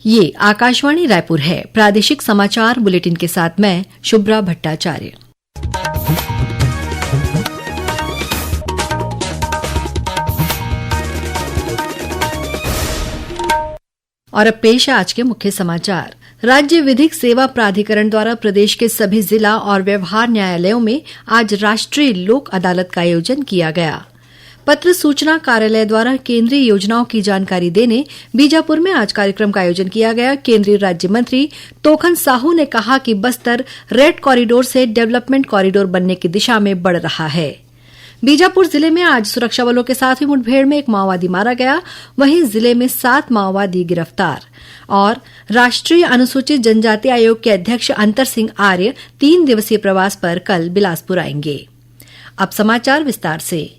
ये आकाशवाणी रायपुर है। प्रादेशिक समाचार बुलेटिन के साथ मैं शुभ्रा भट्टाचार्य। और अब पेश है आज के मुख्य समाचार। राज्य विधिक सेवा प्राधिकरण द्वारा प्रदेश के सभी जिला और व्यवहार न्यायालयों में आज राष्ट्रीय लोक अदालत का आयोजन किया गया। पत्र सूचना कार्यालय द्वारा केंद्रीय योजनाओं की जानकारी देने बीजापुर में आज कार्यक्रम का आयोजन किया गया। केंद्रीय राज्य मंत्री तोखन साहू ने कहा कि बस्तर रेड कॉरिडोर से डेवलपमेंट कॉरिडोर बनने की दिशा में बढ़ रहा है। बीजापुर जिले में आज सुरक्षा बलों के साथ हुई मुठभेड़ में एक माओवादी मारा गया। वहीं जिले में 7 माओवादी गिरफ्तार। और राष्ट्रीय अनुसूचित जनजाति आयोग के अध्यक्ष अंतर सिंह आर्य 3 दिवसीय प्रवास पर कल बिलासपुर आएंगे। अब समाचार विस्तार से।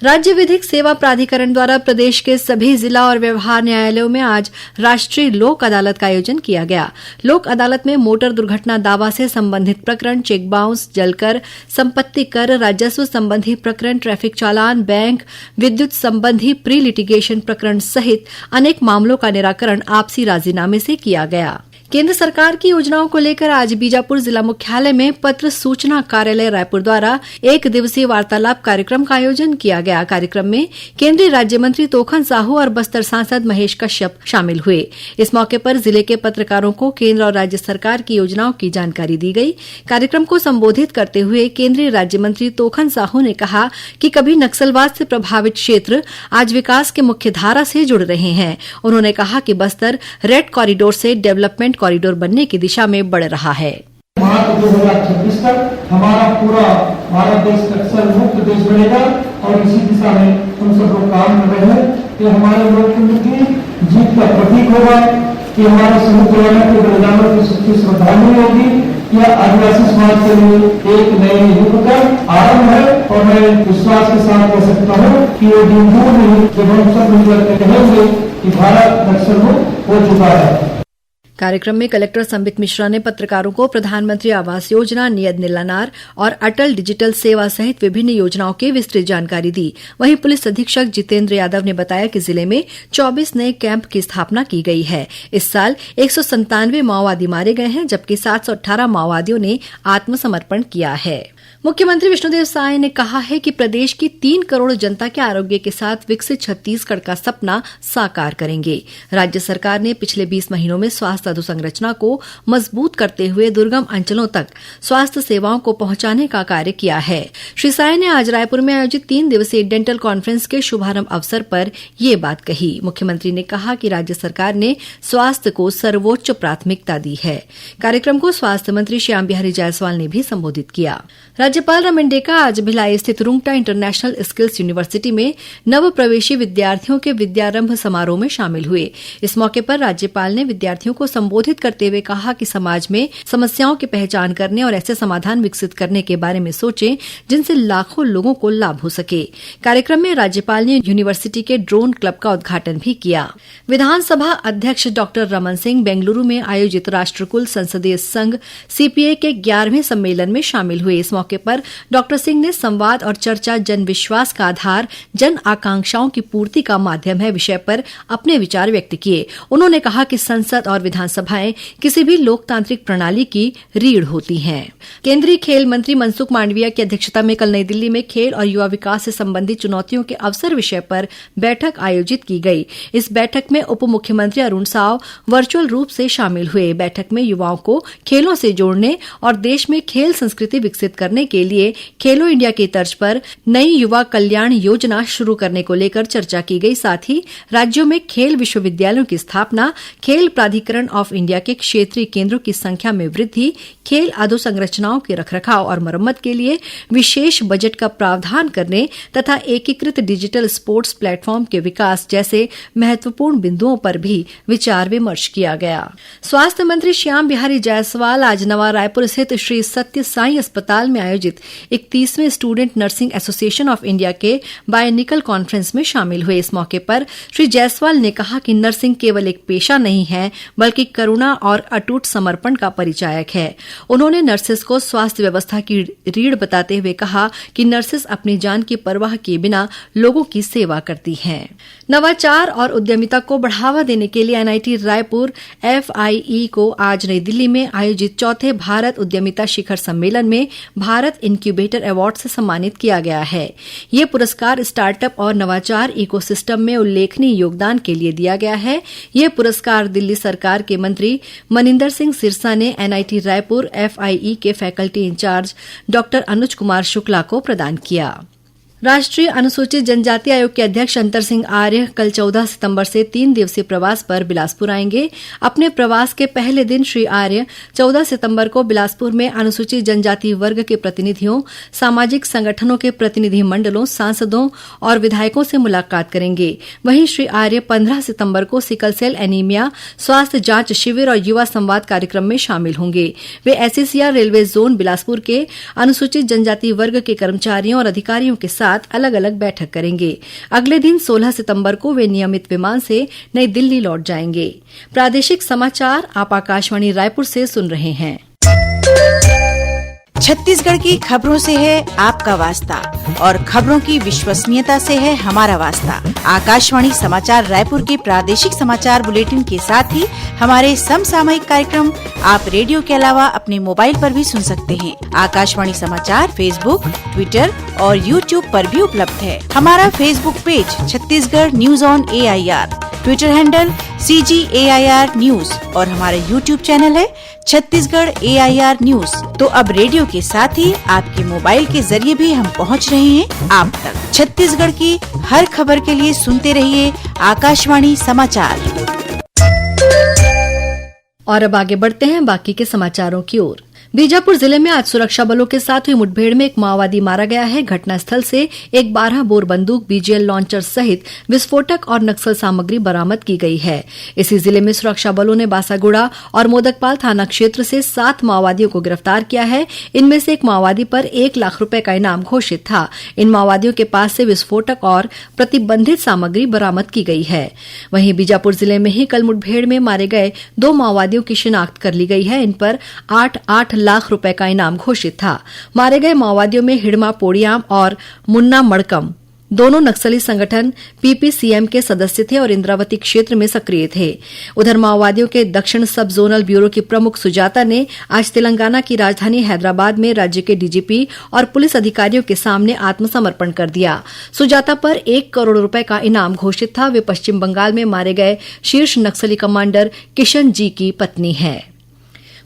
राज्य विधिक सेवा प्राधिकरण द्वारा प्रदेश के सभी जिला और व्यवहार न्यायालयों में आज राष्ट्रीय लोक अदालत का आयोजन किया गया। लोक अदालत में मोटर दुर्घटना दावा से संबंधित प्रकरण, चेक बाउंस, जलकर, संपत्ति कर, राजस्व संबंधी प्रकरण, ट्रैफिक चालान, बैंक, विद्युत संबंधी प्री लिटिगेशन प्रकरण सहित अनेक मामलों का निराकरण आपसी राजीनामे से किया गया। केंद्र सरकार की योजनाओं को लेकर आज बीजापुर जिला मुख्यालय में पत्र सूचना कार्यालय रायपुर द्वारा 1 दिवसीय वार्तालाप कार्यक्रम का आयोजन किया गया। कार्यक्रम में केंद्रीय राज्य मंत्री तोखन साहू और बस्तर सांसद महेश कश्यप शामिल हुए। इस मौके पर जिले के पत्रकारों को केंद्र और राज्य सरकार की योजनाओं की जानकारी दी गई। कार्यक्रम को संबोधित करते हुए केंद्रीय राज्य मंत्री तोखन साहू ने कहा कि कभी नक्सलवाद से प्रभावित क्षेत्र आज विकास के मुख्य धारा से जुड़ रहे हैं। उन्होंने कहा कि बस्तर रेड कॉरिडोर से डेवलपमेंट कॉरिडोर बनने की दिशा में बढ़ रहा है। मार्च 2026 तक हमारा पूरा भारत देश नक्सल मुक्त देश बनेगा और इसी दिशा में हम सब लोग काम कर रहे हैं। ये हमारे लोकतंत्र की जीत का प्रतीक होगा कि हमारे समुद्र के बलिदानों की सच्ची श्रद्धांजलि होगी। यह आदिवासी समाज के लिए एक नए युग का आरंभ है और मैं विश्वास के साथ कह सकता हूँ कि ये दिन दूर नहीं जब हम सब मिलकर कहेंगे कि भारत नक्सल मुक्त हो चुका है। कार्यक्रम में कलेक्टर संबित मिश्रा ने पत्रकारों को प्रधानमंत्री आवास योजना, नियत नीलानार और अटल डिजिटल सेवा सहित विभिन्न योजनाओं की विस्तृत जानकारी दी। वहीं पुलिस अधीक्षक जितेंद्र यादव ने बताया कि जिले में 24 नए कैंप की स्थापना की गई है। इस साल 197 माओवादी मारे गए हैं, जबकि 718 माओवादियों ने आत्मसमर्पण किया है। मुख्यमंत्री विष्णुदेव साय ने कहा है कि प्रदेश की 3 करोड़ जनता के आरोग्य के साथ विकसित छत्तीसगढ़ का सपना साकार करेंगे। राज्य सरकार ने पिछले 20 महीनों में स्वास्थ्य अधोसंरचना को मजबूत करते हुए दुर्गम अंचलों तक स्वास्थ्य सेवाओं को पहुंचाने का कार्य किया है। श्री साय ने आज रायपुर में आयोजित 3 दिवसीय डेंटल कॉन्फ्रेंस के शुभारंभ अवसर पर ये बात कही। मुख्यमंत्री ने कहा कि राज्य सरकार ने स्वास्थ्य को सर्वोच्च प्राथमिकता दी है। कार्यक्रम को स्वास्थ्य मंत्री श्याम बिहारी जायसवाल ने भी संबोधित किया। राज्यपाल रमन डेका आज भिलाई स्थित रुंगटा इंटरनेशनल स्किल्स यूनिवर्सिटी में नव प्रवेशी विद्यार्थियों के विद्यारंभ समारोह में शामिल हुए। इस मौके पर राज्यपाल ने विद्यार्थियों को संबोधित करते हुए कहा कि समाज में समस्याओं की पहचान करने और ऐसे समाधान विकसित करने के बारे में सोचें जिनसे लाखों लोगों को लाभ हो सके। कार्यक्रम में राज्यपाल ने यूनिवर्सिटी के ड्रोन क्लब का उद्घाटन भी किया। विधानसभा अध्यक्ष डॉक्टर रमन सिंह बेंगलुरु में आयोजित राष्ट्रकुल संसदीय संघ सीपीए के 11वें सम्मेलन में शामिल हुए। इस मौके पर डॉक्टर सिंह ने संवाद और चर्चा जन विश्वास का आधार, जन आकांक्षाओं की पूर्ति का माध्यम है विषय पर अपने विचार व्यक्त किए। उन्होंने कहा कि संसद और विधानसभाएं किसी भी लोकतांत्रिक प्रणाली की रीढ़ होती हैं। केंद्रीय खेल मंत्री मनसुख मांडविया की अध्यक्षता में कल नई दिल्ली में खेल और युवा विकास से संबंधित चुनौतियों के अवसर विषय पर बैठक आयोजित की गई। इस बैठक में उप मुख्यमंत्री अरुण साव वर्चुअल रूप से शामिल हुए। बैठक में युवाओं को खेलों से जोड़ने और देश में खेल संस्कृति विकसित करने के लिए खेलो इंडिया की तर्ज पर नई युवा कल्याण योजना शुरू करने को लेकर चर्चा की गई। साथ ही राज्यों में खेल विश्वविद्यालयों की स्थापना, खेल प्राधिकरण ऑफ इंडिया के क्षेत्रीय केंद्रों की संख्या में वृद्धि, खेल अधोसंरचनाओं के रखरखाव और मरम्मत के लिए विशेष बजट का प्रावधान करने तथा एकीकृत डिजिटल स्पोर्ट्स प्लेटफॉर्म के विकास जैसे महत्वपूर्ण बिंदुओं पर भी विचार विमर्श किया गया। स्वास्थ्य मंत्री श्याम बिहारी जायसवाल आज नवा रायपुर स्थित श्री सत्य साई अस्पताल में आयोजित आयोजित 31वें student nursing association of India के बायनिकल कॉन्फ्रेंस में शामिल हुए। इस मौके पर श्री जायसवाल ने कहा कि नर्सिंग केवल एक पेशा नहीं है, बल्कि करुणा और अटूट समर्पण का परिचायक है। उन्होंने नर्सेस को स्वास्थ्य व्यवस्था की रीढ़ बताते हुए कहा कि नर्सेस अपनी जान की परवाह किए बिना लोगों की सेवा करती हैं। नवाचार और उद्यमिता को बढ़ावा देने के लिए एनआईटी रायपुर FIE को आज नई दिल्ली में आयोजित चौथे भारत उद्यमिता शिखर सम्मेलन में भारत इनक्यूबेटर अवार्ड से सम्मानित किया गया है। ये पुरस्कार स्टार्टअप और नवाचार इकोसिस्टम में उल्लेखनीय योगदान के लिए दिया गया है। ये पुरस्कार दिल्ली सरकार के मंत्री मनिंदर सिंह सिरसा ने एनआईटी रायपुर FIE के faculty in charge doctor Anuj Kumar Shukla को प्रदान किया। राष्ट्रीय अनुसूचित जनजाति आयोग के अध्यक्ष अंतर सिंह आर्य कल 14 सितंबर से 3 दिवसीय प्रवास पर बिलासपुर आएंगे। अपने प्रवास के पहले दिन श्री आर्य 14 सितंबर को बिलासपुर में अनुसूचित जनजाति वर्ग के प्रतिनिधियों, सामाजिक संगठनों के प्रतिनिधि मंडलों, सांसदों और विधायकों से मुलाकात करेंगे। वहीं श्री आर्य 15 सितंबर को सिकल सेल एनीमिया स्वास्थ्य जांच शिविर और युवा संवाद कार्यक्रम में शामिल होंगे। वे SACR रेलवे जोन बिलासपुर के अनुसूचित जनजाति वर्ग के कर्मचारियों और अधिकारियों के साथ अलग अलग बैठक करेंगे। अगले दिन 16 सितंबर को वे नियमित विमान से नई दिल्ली लौट जाएंगे। प्रादेशिक समाचार आप आकाशवाणी रायपुर से सुन रहे हैं। छत्तीसगढ़ की खबरों से है आपका वास्ता और खबरों की विश्वसनीयता से है हमारा वास्ता। आकाशवाणी समाचार रायपुर के प्रादेशिक समाचार बुलेटिन के साथ ही हमारे समसामयिक कार्यक्रम आप रेडियो के अलावा अपने मोबाइल पर भी सुन सकते हैं। आकाशवाणी समाचार फेसबुक, ट्विटर और यूट्यूब पर भी उपलब्ध है। हमारा Facebook page Chhattisgarh news on AIR, Twitter handle CGAIR news और हमारा यूट्यूब चैनल है छत्तीसगढ़ AIR न्यूज। तो अब रेडियो के साथ ही आपके मोबाइल के जरिए भी हम पहुंच रहे हैं आप तक। छत्तीसगढ़ की हर खबर के लिए सुनते रहिए आकाशवाणी समाचार। और अब आगे बढ़ते हैं बाकी के समाचारों की ओर। बीजापुर जिले में आज सुरक्षा बलों के साथ हुई मुठभेड़ में एक माओवादी मारा गया है। घटनास्थल से एक 12 बोर बंदूक, BGL लॉन्चर सहित विस्फोटक और नक्सल सामग्री बरामद की गई है। इसी जिले में सुरक्षा बलों ने बासागुड़ा और मोदकपाल थाना क्षेत्र से 7 माओवादियों को गिरफ्तार किया है। इनमें से एक माओवादी पर 1 लाख रुपए का इनाम घोषित था। इन माओवादियों के पास से विस्फोटक और प्रतिबंधित सामग्री बरामद की गई है। वहीं बीजापुर जिले में ही कल मुठभेड़ में मारे गए 2 माओवादियों की शिनाख्त कर ली गई है। इन पर 8 लाख रुपए का इनाम घोषित था। मारे गए माओवादियों में हिड़मा पोड़ियाम और मुन्ना मड़कम दोनों नक्सली संगठन PPCM के सदस्य थे और इंद्रावती क्षेत्र में सक्रिय थे। उधर माओवादियों के दक्षिण सब जोनल ब्यूरो की प्रमुख सुजाता ने आज तेलंगाना की राजधानी हैदराबाद में राज्य के DGP और पुलिस अधिकारियों के सामने आत्मसमर्पण कर दिया। सुजाता पर 1 करोड़ रुपए का इनाम घोषित था। वे पश्चिम बंगाल में मारे गए शीर्ष नक्सली कमांडर किशन जी की पत्नी है।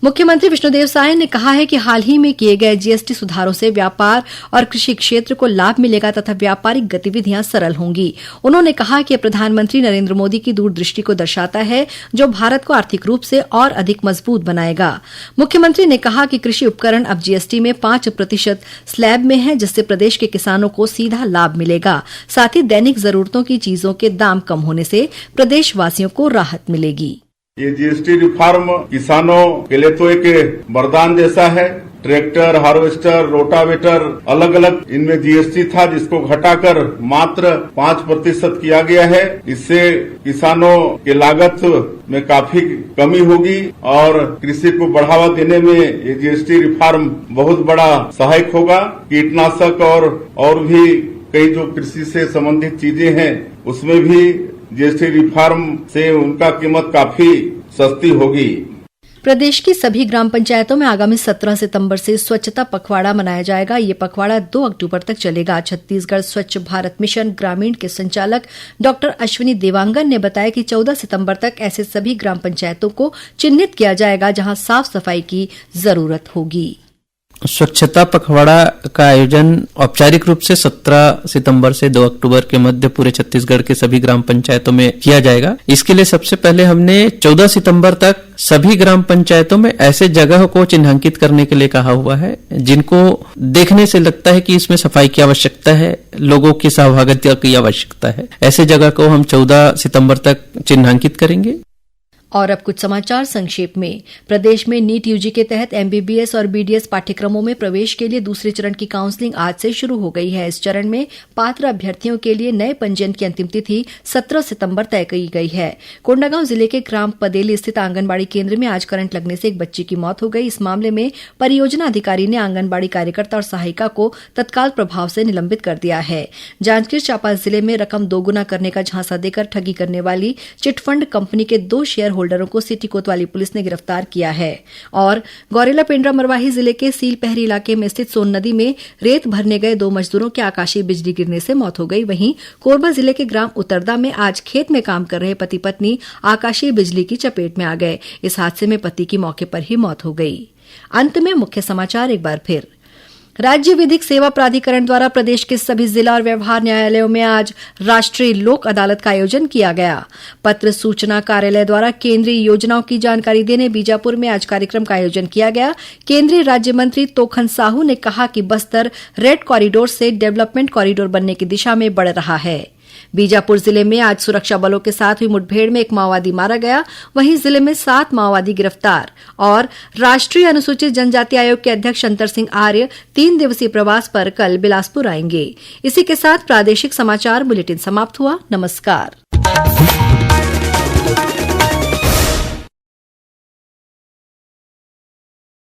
मुख्यमंत्री विष्णुदेव साय ने कहा है कि हाल ही में किए गए GST सुधारों से व्यापार और कृषि क्षेत्र को लाभ मिलेगा तथा व्यापारिक गतिविधियां सरल होंगी। उन्होंने कहा कि प्रधानमंत्री नरेंद्र मोदी की दूरदृष्टि को दर्शाता है, जो भारत को आर्थिक रूप से और अधिक मजबूत बनाएगा। मुख्यमंत्री ने कहा कि कृषि उपकरण अब GST में 5% स्लैब में है, जिससे प्रदेश के किसानों को सीधा लाभ मिलेगा। साथ ही दैनिक जरूरतों की चीजों के दाम कम होने से प्रदेशवासियों को राहत मिलेगी। ये GST रिफॉर्म किसानों के लिए तो एक वरदान जैसा है। ट्रैक्टर, हार्वेस्टर, रोटावेटर अलग अलग इनमें GST था, जिसको घटाकर मात्र 5% किया गया है। इससे किसानों के लागत में काफी कमी होगी और कृषि को बढ़ावा देने में ये GST रिफॉर्म बहुत बड़ा सहायक होगा। कीटनाशक और भी कई जो कृषि से संबंधित चीजें हैं, उसमें भी GST रिफॉर्म से उनका कीमत काफी सस्ती होगी। प्रदेश की सभी ग्राम पंचायतों में आगामी 17 सितंबर से स्वच्छता पखवाड़ा मनाया जाएगा। ये पखवाड़ा 2 अक्टूबर तक चलेगा। छत्तीसगढ़ स्वच्छ भारत मिशन ग्रामीण के संचालक डॉक्टर अश्विनी देवांगन ने बताया कि 14 सितंबर तक ऐसे सभी ग्राम पंचायतों को चिन्हित किया जाएगा जहां साफ सफाई की जरूरत होगी। स्वच्छता पखवाड़ा का आयोजन औपचारिक रूप से 17 सितंबर से 2 अक्टूबर के मध्य पूरे छत्तीसगढ़ के सभी ग्राम पंचायतों में किया जाएगा। इसके लिए सबसे पहले हमने 14 सितंबर तक सभी ग्राम पंचायतों में ऐसे जगह को चिन्हांकित करने के लिए कहा हुआ है जिनको देखने से लगता है कि इसमें सफाई की आवश्यकता है, लोगों की सहभागिता की आवश्यकता है। ऐसे जगह को हम 14 सितंबर तक चिन्हांकित करेंगे। और अब कुछ समाचार संक्षेप में। प्रदेश में नीट यूजी के तहत एमबीबीएस और बीडीएस पाठ्यक्रमों में प्रवेश के लिए दूसरे चरण की काउंसलिंग आज से शुरू हो गई है। इस चरण में पात्र अभ्यर्थियों के लिए नए पंजीयन की अंतिम तिथि 17 सितंबर तय की गई है। कोंडागांव जिले के ग्राम पदेली स्थित आंगनबाड़ी केंद्र में आज करंट लगने से एक बच्ची की मौत हो गई। इस मामले में परियोजना अधिकारी ने आंगनबाड़ी कार्यकर्ता और सहायिका को तत्काल प्रभाव से निलंबित कर दिया है। जांजगीर चांपा जिले में रकम दोगुना करने का झांसा देकर ठगी करने वाली चिटफंड कंपनी के 2 शेयर होल्डरों को सिटी कोतवाली पुलिस ने गिरफ्तार किया है। और गौरेला पेंड्रा मरवाही जिले के सीलपहरी इलाके में स्थित सोन नदी में रेत भरने गए 2 मजदूरों की आकाशीय बिजली गिरने से मौत हो गई। वहीं कोरबा जिले के ग्राम उतरदा में आज खेत में काम कर रहे पति पत्नी आकाशीय बिजली की चपेट में आ गए। इस हादसे में पति की मौके पर ही मौत हो गई। अंत में मुख्य समाचार एक बार फिर। राज्य विधिक सेवा प्राधिकरण द्वारा प्रदेश के सभी जिला और व्यवहार न्यायालयों में आज राष्ट्रीय लोक अदालत का आयोजन किया गया। पत्र सूचना कार्यालय द्वारा केंद्रीय योजनाओं की जानकारी देने बीजापुर में आज कार्यक्रम का आयोजन किया गया। केंद्रीय राज्य मंत्री तोखन साहू ने कहा कि बस्तर रेड कॉरिडोर से डेवलपमेंट कॉरिडोर बनने की दिशा में बढ़ रहा है। बीजापुर जिले में आज सुरक्षा बलों के साथ हुई मुठभेड़ में एक माओवादी मारा गया। वहीं जिले में 7 माओवादी गिरफ्तार। और राष्ट्रीय अनुसूचित जनजाति आयोग के अध्यक्ष अंतर सिंह आर्य 3 दिवसीय प्रवास पर कल बिलासपुर आएंगे। इसी के साथ प्रादेशिक समाचार बुलेटिन समाप्त हुआ। नमस्कार।